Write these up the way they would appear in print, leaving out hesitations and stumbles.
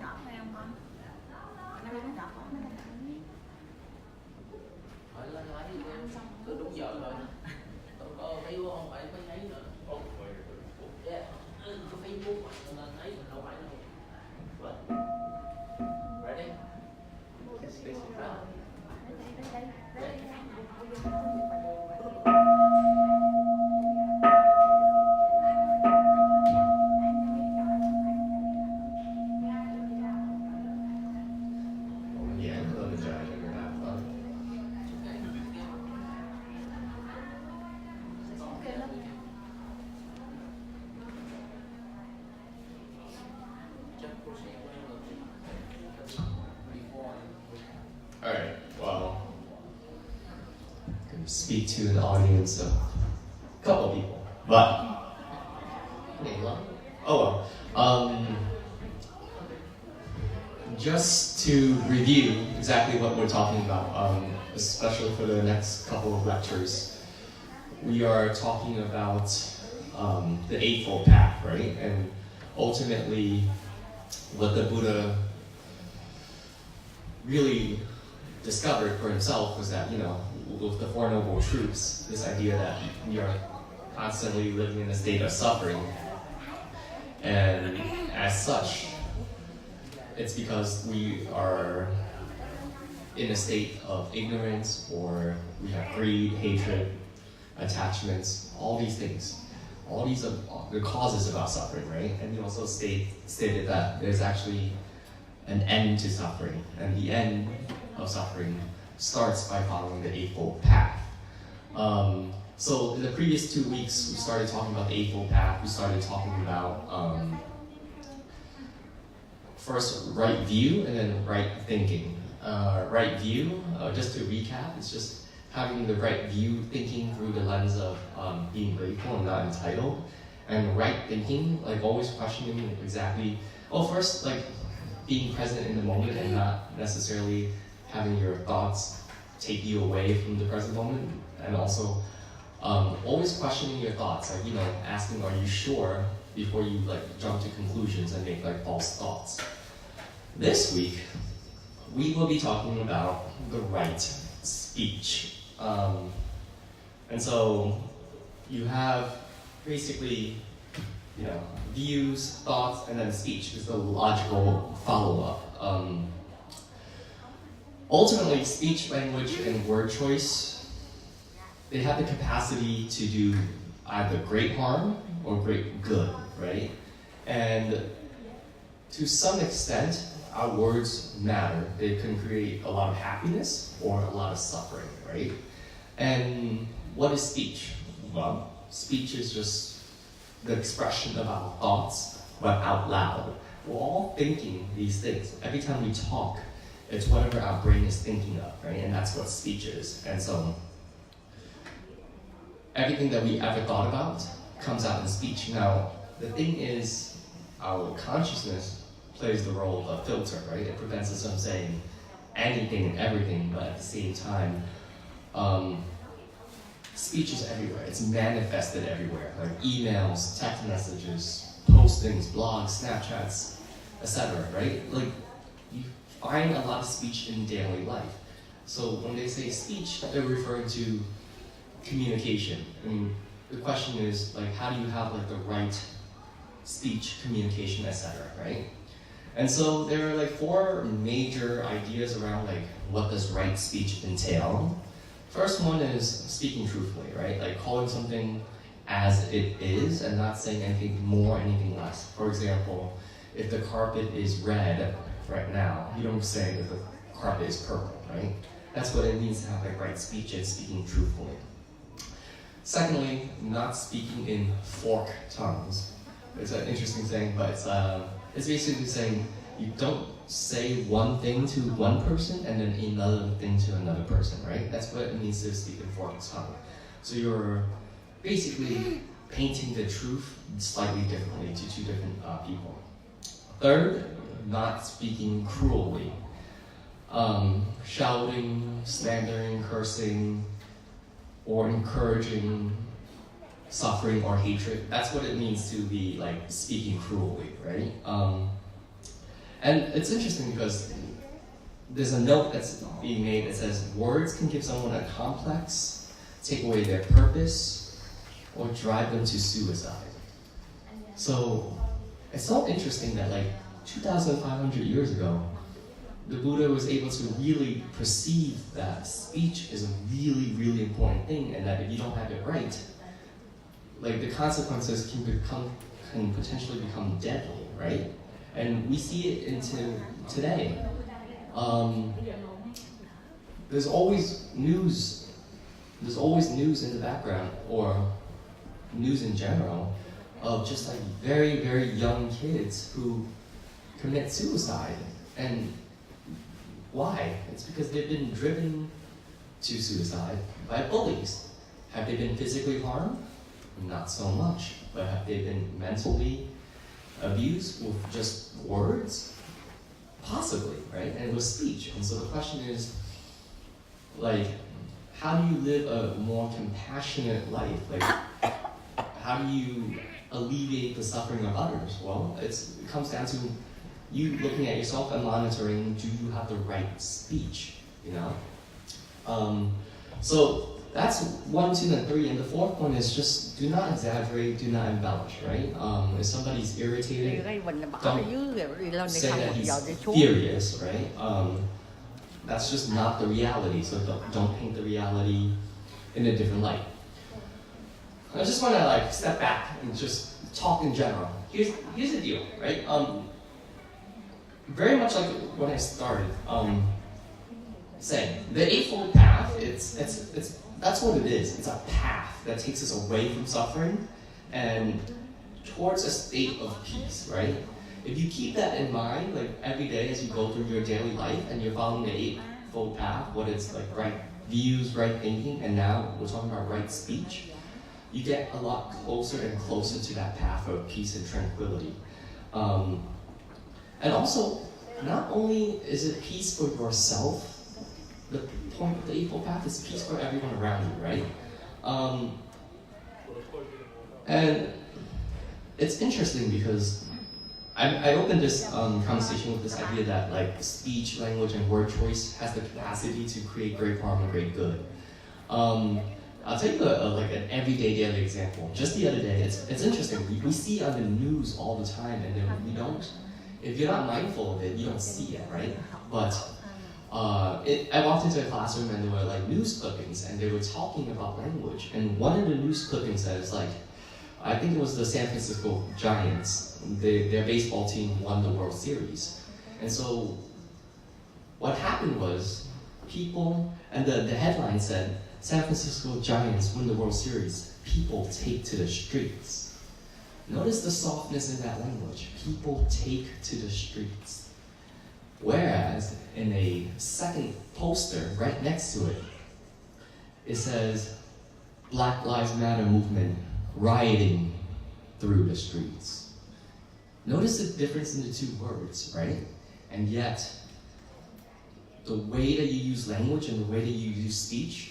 ngọt hay không con? Nó ăn ngọt không? Phải lấy từ đúng giờ rồi. Tôi có Facebook không phải thấy nữa. Yeah. Cái Facebook mà thấy mình đâu phải đâu. What? Ready? This is right. Alright, well, I'm going to speak to an audience of a couple of people, but Kenh Long. Oh well. Just to review exactly what we're talking about, especially for the next couple of lectures, we are talking about the Eightfold Path, right? And ultimately, what the Buddha really discovered for himself was that, with the Four Noble Truths, this idea that we are constantly living in a state of suffering, and as such, it's because we are in a state of ignorance, or we have greed, hatred, attachments, all these things. All these are the causes of our suffering, right? And he also stated that there's actually an end to suffering, and the end of suffering starts by following the Eightfold Path. So in the previous 2 weeks, we started talking about the Eightfold Path. We started talking about first right view and then right thinking. Right view, just to recap, it's just having the right view, thinking through the lens of being grateful and not entitled. And right thinking, like always questioning exactly, first, like being present in the moment and not necessarily having your thoughts take you away from the present moment. And also always questioning your thoughts, like, asking, are you sure, before you jump to conclusions and make false thoughts. This week, we will be talking about the right speech. And so you have basically, views, thoughts, and then speech is the logical follow-up. Ultimately, speech, language, and word choice, they have the capacity to do either great harm or great good, right? And to some extent, our words matter. They can create a lot of happiness or a lot of suffering, right? And what is speech? Well, speech is just the expression of our thoughts, but out loud. We're all thinking these things. Every time we talk, it's whatever our brain is thinking of, right? And that's what speech is. And so, everything that we ever thought about comes out in speech. Now, the thing is, our consciousness plays the role of a filter, right? It prevents us from saying anything and everything, but at the same time, speech is everywhere. It's manifested everywhere, like emails, text messages, postings, blogs, Snapchats, etc., right? Like, you find a lot of speech in daily life. So when they say speech, they're referring to communication. I mean, the question is, how do you have the right speech, communication, etc., right? And so there are 4 major ideas around what does right speech entail. First one is speaking truthfully, right? Calling something as it is and not saying anything more, anything less. For example, if the carpet is red right now, you don't say that the carpet is purple, right? That's what it means to have right speech, and speaking truthfully. Secondly, not speaking in forked tongues. It's an interesting thing, but it's basically saying you don't say one thing to one person and then another thing to another person, right? That's what it means to speak in forked tongue. So you're basically painting the truth slightly differently to 2 different people. Third, not speaking cruelly. Shouting, slandering, cursing, or encouraging suffering or hatred. That's what it means to be speaking cruelly, right? And it's interesting because there's a note that's being made that says words can give someone a complex, take away their purpose, or drive them to suicide. So it's so interesting that like 2,500 years ago, the Buddha was able to really perceive that speech is a really, really important thing, and that if you don't have it right, like the consequences can potentially become deadly, right? And we see it into today. There's always news in the background, or news in general, of just like very, very young kids who commit suicide. And why? It's because they've been driven to suicide by bullies. Have they been physically harmed? Not so much. But have they been mentally abused with just words? Possibly, right? And with speech. And so the question is, like, how do you live a more compassionate life? Like, how do you alleviate the suffering of others? Well, it comes down to you looking at yourself and monitoring, do you have the right speech, you know? So that's 1, 2, and 3, and the fourth one is just do not exaggerate, do not embellish, right? If somebody's irritated, don't say that he's furious, right? That's just not the reality, so don't paint the reality in a different light. I just want to like step back and just talk in general. Here's the deal, right? Very much like when I started saying, the Eightfold Path, that's what it is. It's a path that takes us away from suffering and towards a state of peace, right? If you keep that in mind, like every day as you go through your daily life and you're following the Eightfold Path, what it's like right views, right thinking, and now we're talking about right speech, you get a lot closer and closer to that path of peace and tranquility. And also, not only is it peace for yourself, the point of the Eightfold Path is peace for everyone around you, right? And it's interesting because I opened this conversation with this idea that like speech, language, and word choice has the capacity to create great harm and great good. I'll tell you like an everyday daily example. Just the other day, it's interesting. We see on the news all the time, and then we don't. If you're not mindful of it, you don't see it, right? But I walked into a classroom and there were like news clippings, and they were talking about language. And one of the news clippings says like, I think it was the San Francisco Giants. Their baseball team won the World Series, and so what happened was people, and the headline said, San Francisco Giants win the World Series. People take to the streets. Notice the softness in that language. People take to the streets. Whereas in a second poster right next to it, it says Black Lives Matter movement rioting through the streets. Notice the difference in the two words, right? And yet, the way that you use language and the way that you use speech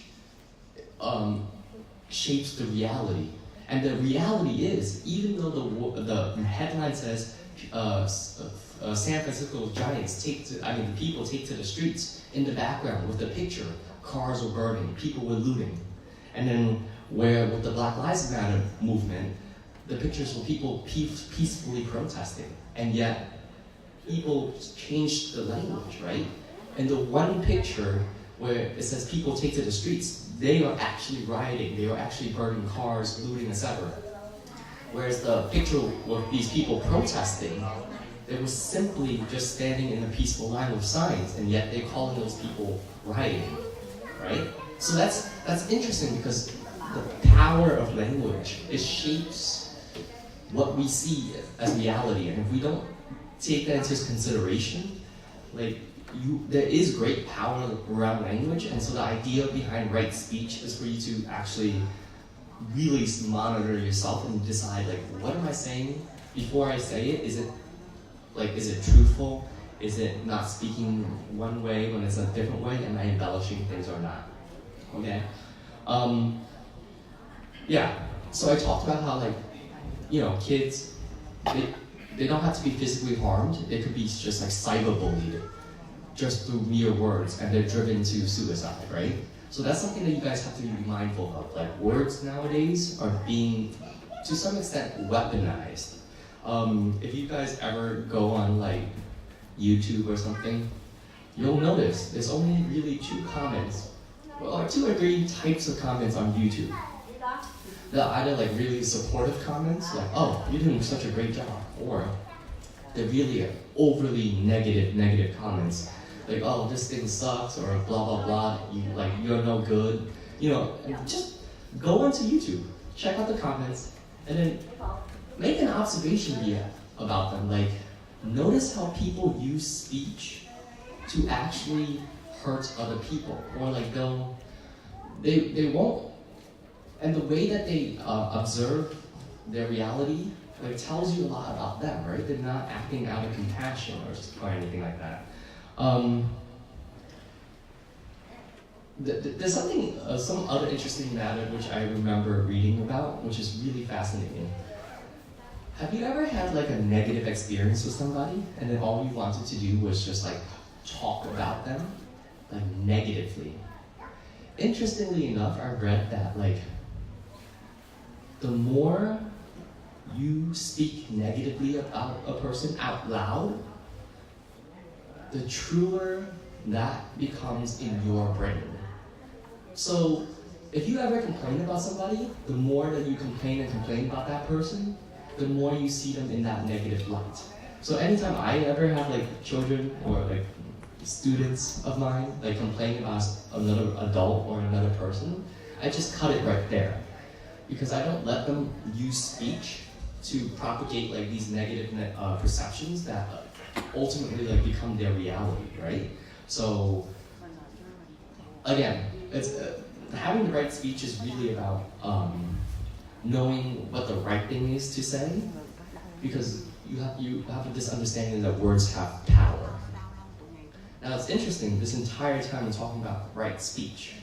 shapes the reality. And the reality is, even though the headline says San Francisco Giants the people take to the streets, in the background with the picture, cars were burning, people were looting. And then where with the Black Lives Matter movement, the pictures were people peacefully protesting. And yet, people changed the language, right? And the one picture where it says people take to the streets, they are actually rioting, they are actually burning cars, looting, etc. Whereas the picture with these people protesting, they were simply just standing in a peaceful line with signs, and yet they're calling those people rioting, right? So that's interesting because the power of language, it shapes what we see as reality, and if we don't take that into consideration, there is great power around language, and so the idea behind right speech is for you to actually really monitor yourself and decide, what am I saying before I say it? Is it truthful? Is it not speaking one way when it's a different way? Am I embellishing things or not? Okay? So I talked about how, kids, they don't have to be physically harmed. They could be just like cyberbullied just through mere words, and they're driven to suicide, right? So that's something that you guys have to be mindful of. Like, words nowadays are being, to some extent, weaponized. If you guys ever go on like YouTube or something, you'll notice there's only really two comments, well, 2 or 3 types of comments on YouTube. They're either like really supportive comments, like, oh, you're doing such a great job, or they're really overly negative comments, like, oh, this thing sucks, or blah blah blah, you're no good. You know, just go onto YouTube, check out the comments, and then make an observation about them. Like, notice how people use speech to actually hurt other people, or like they won't. And the way that they observe their reality, like, tells you a lot about them, right? They're not acting out of compassion or anything like that. There's something, some other interesting matter which I remember reading about, which is really fascinating. Have you ever had like a negative experience with somebody, and then all you wanted to do was just like talk about them, like negatively? Interestingly enough, I read that like the more you speak negatively about a person out loud, the truer that becomes in your brain. So if you ever complain about somebody, the more that you complain about that person, the more you see them in that negative light. So anytime I ever have like children or like students of mine like complain about another adult or another person, I just cut it right there. Because I don't let them use speech to propagate like these negative perceptions that ultimately like become their reality, right? So again, it's having the right speech is really about knowing what the right thing is to say, because you have this understanding that words have power. Now it's interesting, this entire time I'm talking about right speech,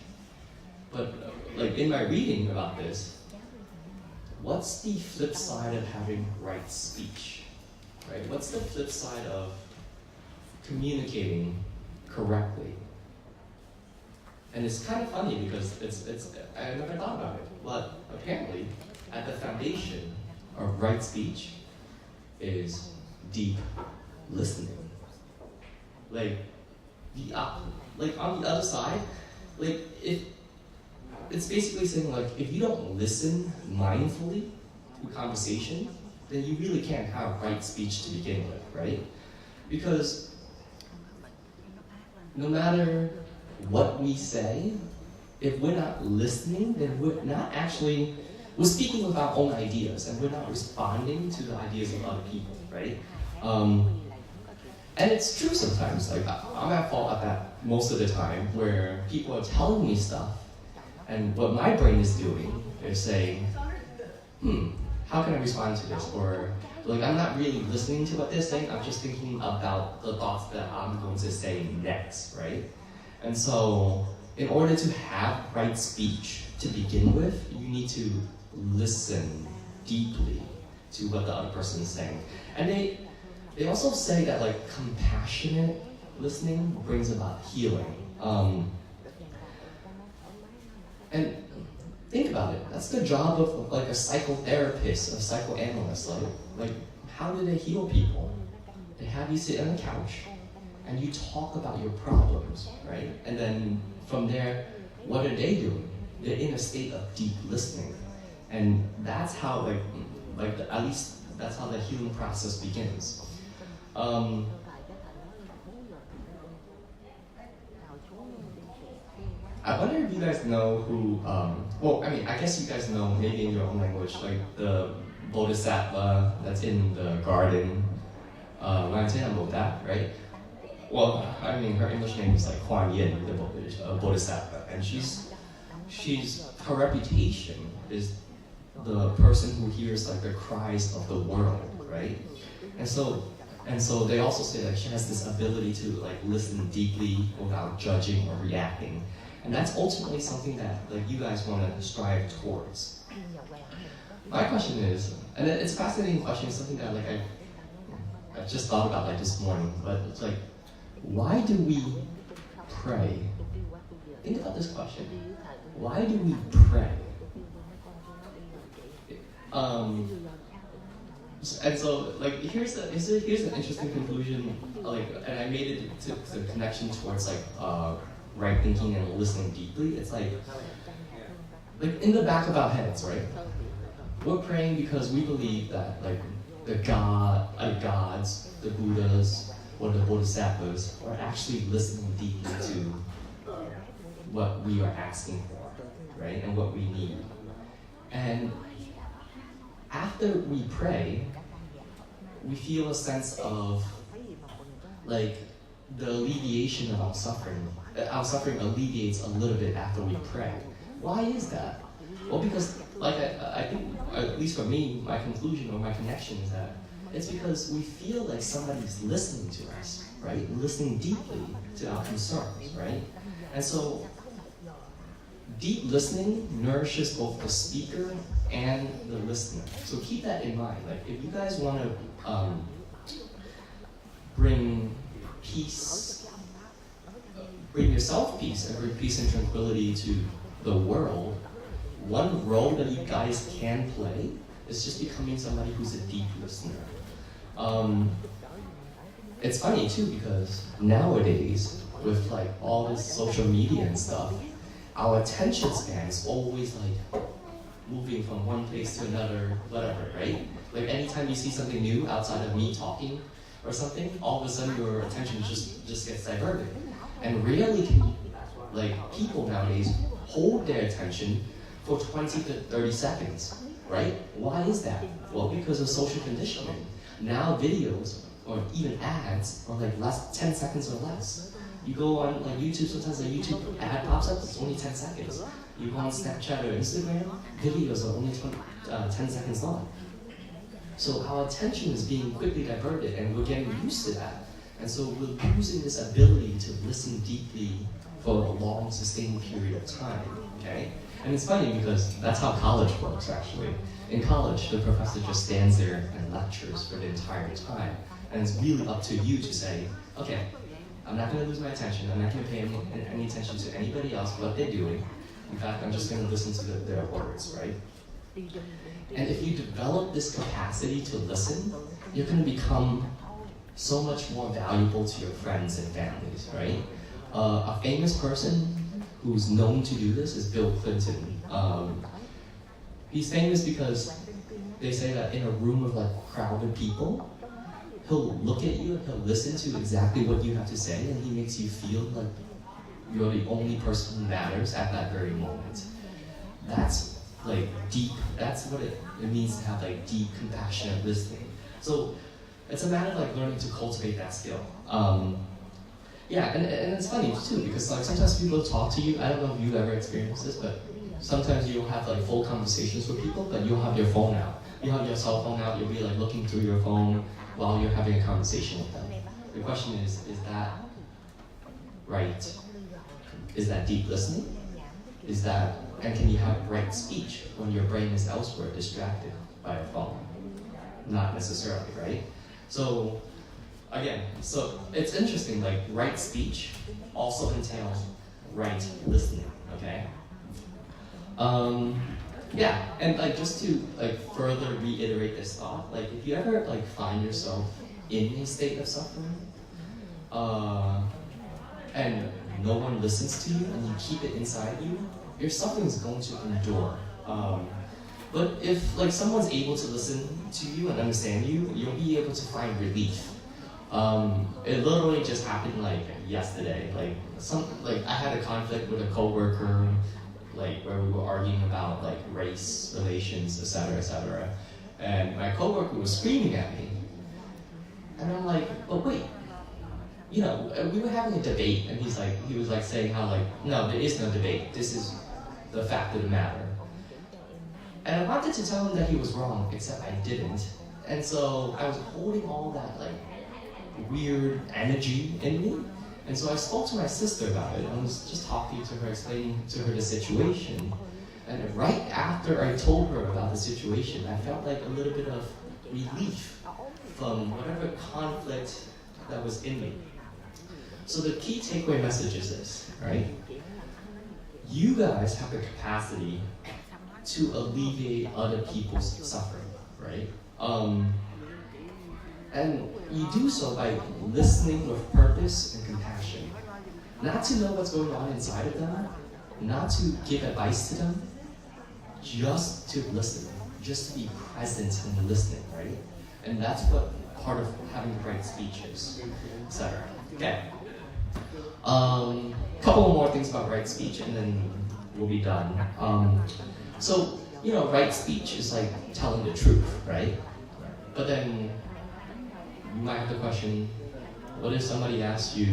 but like in my reading about this, what's the flip side of having right speech, right? What's the flip side of communicating correctly? And it's kind of funny because I never thought about it, but apparently at the foundation of right speech is deep listening. Like on the other side, like it's basically saying like if you don't listen mindfully to conversation, then you really can't have right speech to begin with, right? Because no matter what we say, if we're not listening, then we're speaking with our own ideas and we're not responding to the ideas of other people, right? And it's true sometimes, like I'm at fault at that most of the time, where people are telling me stuff and what my brain is doing is saying, how can I respond to this? Or like I'm not really listening to what they're saying, I'm just thinking about the thoughts that I'm going to say next, right? And so in order to have right speech to begin with, you need to listen deeply to what the other person is saying. And they also say that like compassionate listening brings about healing. And think about it, that's the job of like a psychotherapist, a psychoanalyst. Like how do they heal people? They have you sit on the couch and you talk about your problems, right? And then from there, what are they doing? They're in a state of deep listening. And that's how at least that's how the healing process begins. I wonder if you guys know who, well, I mean, I guess you guys know, maybe in your own language, like the Bodhisattva that's in the garden, Buddha, right? Well, I mean, her English name is like Kuan Yin, the Bodhisattva, and her reputation is the person who hears like the cries of the world, right? And so they also say that she has this ability to like listen deeply without judging or reacting. And that's ultimately something that like you guys want to strive towards. My question is, and it's a fascinating question, it's something that like I just thought about like this morning, but it's like, why do we pray? Think about this question. Why do we pray? And so, like, here's an interesting conclusion, like, and I made it to the connection towards like right thinking and listening deeply. It's like in the back of our heads, right? We're praying because we believe that like the gods, the Buddhas, or the Bodhisattvas are actually listening deeply to what we are asking for, right? And what we need. And after we pray, we feel a sense of like the alleviation of our suffering. Our suffering alleviates a little bit after we pray. Why is that? Well, because like I think, at least for me, my conclusion or my connection is that it's because we feel like somebody's listening to us, right? Listening deeply to our concerns, right? And so deep listening nourishes both the speaker and the listener. So keep that in mind. Like, if you guys want to bring peace, bring yourself peace, and bring peace and tranquility to the world, one role that you guys can play is just becoming somebody who's a deep listener. It's funny too, because nowadays, with like all this social media and stuff, our attention span is always like moving from one place to another, whatever, right? Like anytime you see something new outside of me talking or something, all of a sudden your attention just gets diverted. And rarely can like people nowadays hold their attention for 20 to 30 seconds, right? Why is that? Well, because of social conditioning. Now videos or even ads are like 10 seconds or less. You go on like YouTube, sometimes a YouTube ad pops up, it's only 10 seconds. You go on Snapchat or Instagram, videos are only 10 seconds long. So our attention is being quickly diverted and we're getting used to that. And so we're losing this ability to listen deeply for a long, sustained period of time, okay? And it's funny because that's how college works, actually. In college, the professor just stands there and lectures for the entire time. And it's really up to you to say, okay, I'm not going to lose my attention. I'm not going to pay any attention to anybody else, what they're doing. In fact, I'm just going to listen to their words, right? And if you develop this capacity to listen, you're going to become so much more valuable to your friends and families, right? A famous person who's known to do this is Bill Clinton. He's famous because they say that in a room of like crowded people, he'll look at you and he'll listen to exactly what you have to say, and he makes you feel like you're the only person who matters at that very moment. That's like deep, that's what it means to have like deep, compassionate listening. So it's a matter of like learning to cultivate that skill. Yeah, and it's funny too, because like sometimes people talk to you, I don't know if you've ever experienced this, but sometimes you'll have like full conversations with people, but you'll have your phone out. You have your cell phone out, you'll be like looking through your phone while you're having a conversation with them. The question is that right? Is that deep listening? And can you have right speech when your brain is elsewhere, distracted by a phone? Not necessarily, right? So, again, so it's interesting, like right speech also entails right listening, okay? Yeah, and like just to like further reiterate this thought, like if you ever like find yourself in a state of suffering, and no one listens to you and you keep it inside you, your suffering is going to endure. But if like someone's able to listen to you and understand you, you'll be able to find relief. It literally just happened like yesterday. Like I had a conflict with a coworker, like where we were arguing about like race relations, etc. And my coworker was screaming at me, and I'm like, "Oh wait, you know, we were having a debate," and he was like saying how like, "No, there is no debate. This is the fact of the matter." And I wanted to tell him that he was wrong, except I didn't. And so I was holding all that like weird energy in me. And so I spoke to my sister about it. I was just talking to her, explaining to her the situation. And right after I told her about the situation, I felt like a little bit of relief from whatever conflict that was in me. So the key takeaway message is this, right? You guys have the capacity to alleviate other people's suffering, right? And you do so by listening with purpose and compassion. Not to know what's going on inside of them, not to give advice to them, just to listen, just to be present in the listening, right? And that's what part of having the right speech is, etc. Okay. Couple more things about right speech, and then we'll be done. So, right speech is like telling the truth, right? But then you might have the question, what if somebody asks you,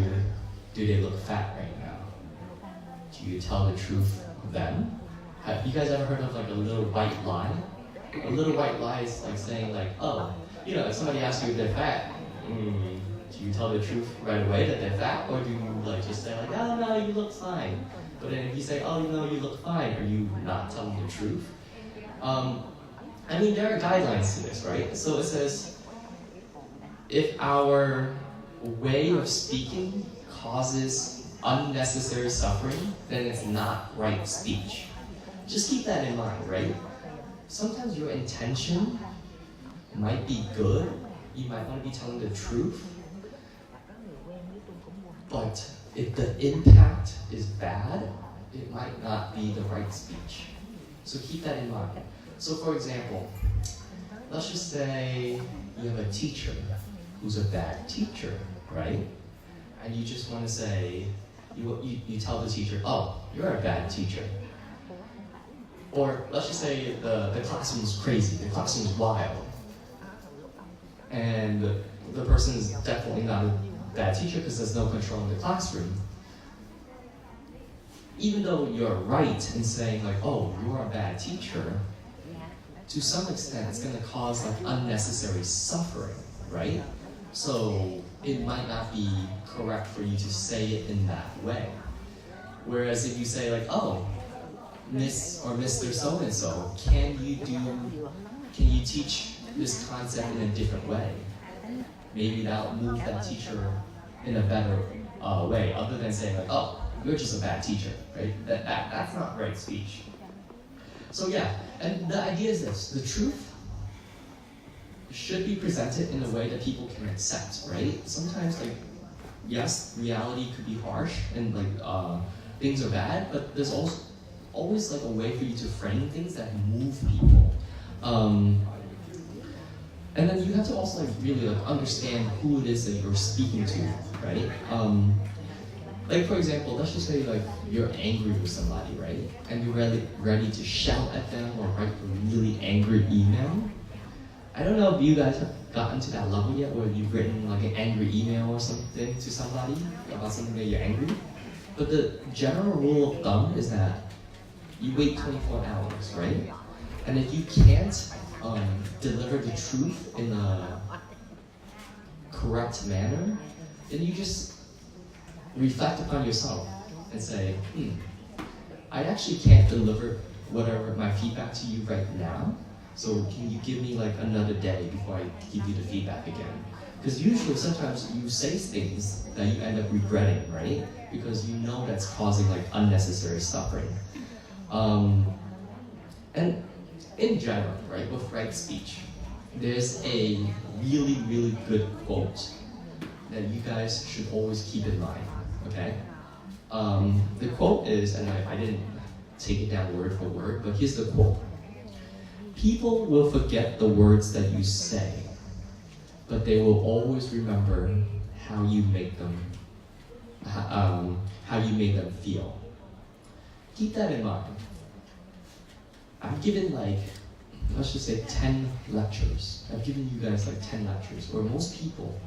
do they look fat right now? Do you tell the truth then? Have you guys ever heard of like a little white lie? A little white lie is like saying like, oh, if somebody asks you if they're fat, do you tell the truth right away that they're fat? Or do you like just say like, oh no, you look fine? But then if you say, oh no, you look fine, are you not telling the truth? There are guidelines to this, right? So it says, if our way of speaking causes unnecessary suffering, then it's not right speech. Just keep that in mind, right? Sometimes your intention might be good, you might want to be telling the truth, but if the impact is bad, it might not be the right speech. So keep that in mind. So for example, let's just say you have a teacher who's a bad teacher, right? And you just want to say, you tell the teacher, oh, you're a bad teacher. Or let's just say the classroom's crazy, the classroom's wild. And the person is definitely not a bad teacher because there's no control in the classroom. Even though you're right in saying like, oh, you're a bad teacher, to some extent it's going to cause like unnecessary suffering, right? So it might not be correct for you to say it in that way. Whereas if you say like, oh, Miss or Mr. So-and-so, can you teach this concept in a different way? Maybe that'll move that teacher in a better way, other than saying like, oh, you're just a bad teacher, right? That's not right speech. So yeah, and the idea is this, the truth should be presented in a way that people can accept, right? Sometimes like, yes, reality could be harsh and like things are bad, but there's also always like a way for you to frame things that move people. And then you have to also like really like understand who it is that you're speaking to, right? Like for example, let's just say like you're angry with somebody, right? And you're ready to shout at them or write a really angry email. I don't know if you guys have gotten to that level yet, where you've written like an angry email or something to somebody about something that you're angry. But the general rule of thumb is that you wait 24 hours, right? And if you can't deliver the truth in a correct manner, then you just reflect upon yourself and say, I actually can't deliver whatever my feedback to you right now, so can you give me like another day before I give you the feedback again? Because usually sometimes you say things that you end up regretting, right? Because you know that's causing like unnecessary suffering. And in general, right, with right speech, there's a really, really good quote that you guys should always keep in mind, okay? The quote is, and I didn't take it down word for word, but here's the quote. People will forget the words that you say, but they will always remember how you make them, how you made them feel. Keep that in mind. I've given like, let's just say 10 lectures. I've given you guys like 10 lectures where most people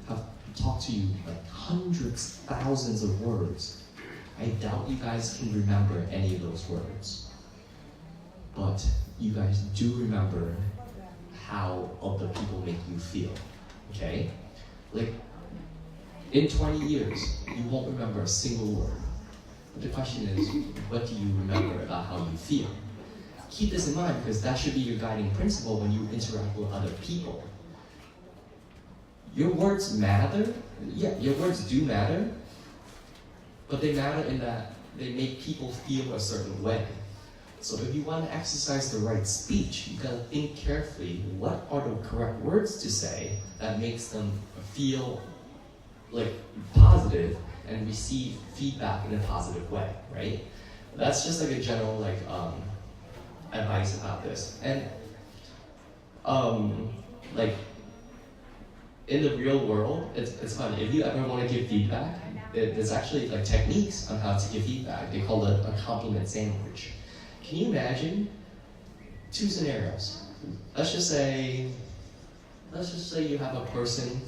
have talked to you like hundreds, thousands of words. I doubt you guys can remember any of those words. But you guys do remember how other people make you feel, okay? Like, in 20 years, you won't remember a single word. But the question is, what do you remember about how you feel? Keep this in mind because that should be your guiding principle when you interact with other people. your words matter. Yeah, your words do matter, but they matter in that they make people feel a certain way. So if you want to exercise the right speech, you gotta think carefully, what are the correct words to say that makes them feel like positive and receive feedback in a positive way, right? That's just like a general like advice about this. And like in the real world, it's funny. If you ever want to give feedback, there's actually like techniques on how to give feedback. They call it a compliment sandwich. Can you imagine 2 scenarios? Let's just say you have a person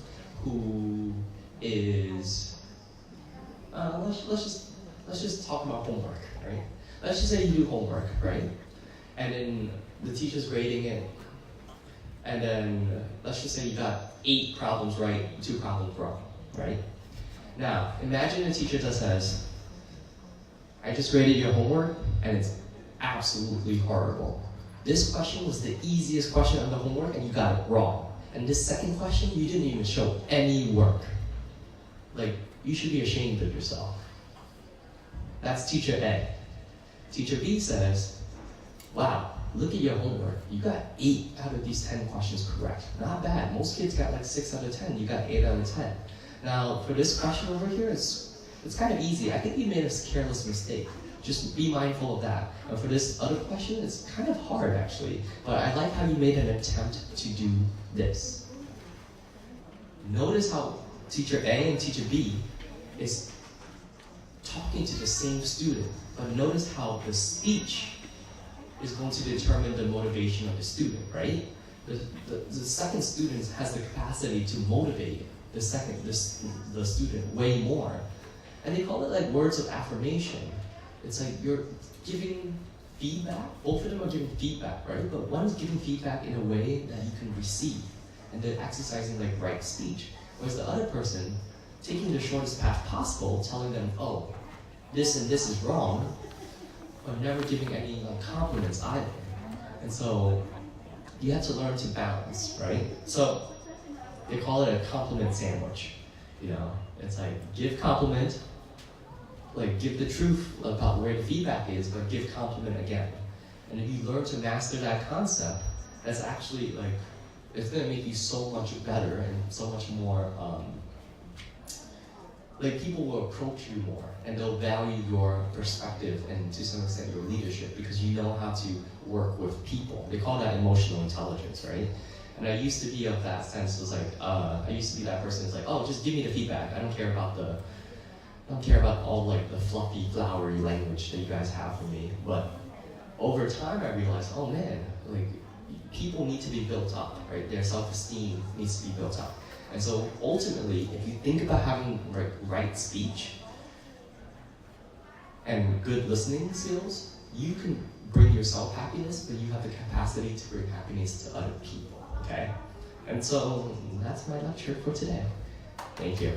who is let's just talk about homework, right? Let's just say you do homework, right? And then the teacher's grading it, and then let's just say you got 8 problems right, 2 problems wrong, right? Now, imagine a teacher that says, I just graded your homework, and it's absolutely horrible. This question was the easiest question on the homework, and you got it wrong. And this second question, you didn't even show any work. Like, you should be ashamed of yourself. That's teacher A. Teacher B says, wow, look at your homework. You got 8 out of these 10 questions correct. Not bad. Most kids got like 6 out of 10. You got 8 out of 10. Now, for this question over here, it's kind of easy. I think you made a careless mistake. Just be mindful of that. And for this other question, it's kind of hard actually. But I like how you made an attempt to do this. Notice how teacher A and teacher B is talking to the same student. But notice how the speech is going to determine the motivation of the student, right? The second student has the capacity to motivate the student way more. And they call it like words of affirmation. It's like you're giving feedback, both of them are giving feedback, right? But one is giving feedback in a way that you can receive, and then exercising like right speech. Whereas the other person, taking the shortest path possible, telling them, oh, this and this is wrong, but never giving any like compliments either. And so you have to learn to balance, right? So they call it a compliment sandwich. You know, it's like give compliment, like give the truth about where the feedback is, but give compliment again. And if you learn to master that concept, that's actually like, it's gonna make you so much better and so much more, like people will approach you more and they'll value your perspective and to some extent your leadership because you know how to work with people. They call that emotional intelligence, right? And I used to be of that sense, was like, I used to be that person who's like, oh, just give me the feedback. I don't care about all like the fluffy, flowery language that you guys have for me. But over time, I realized, oh man, like people need to be built up, right? Their self-esteem needs to be built up. And so ultimately, if you think about having right speech and good listening skills, you can bring yourself happiness, but you have the capacity to bring happiness to other people, okay? And so that's my lecture for today. Thank you.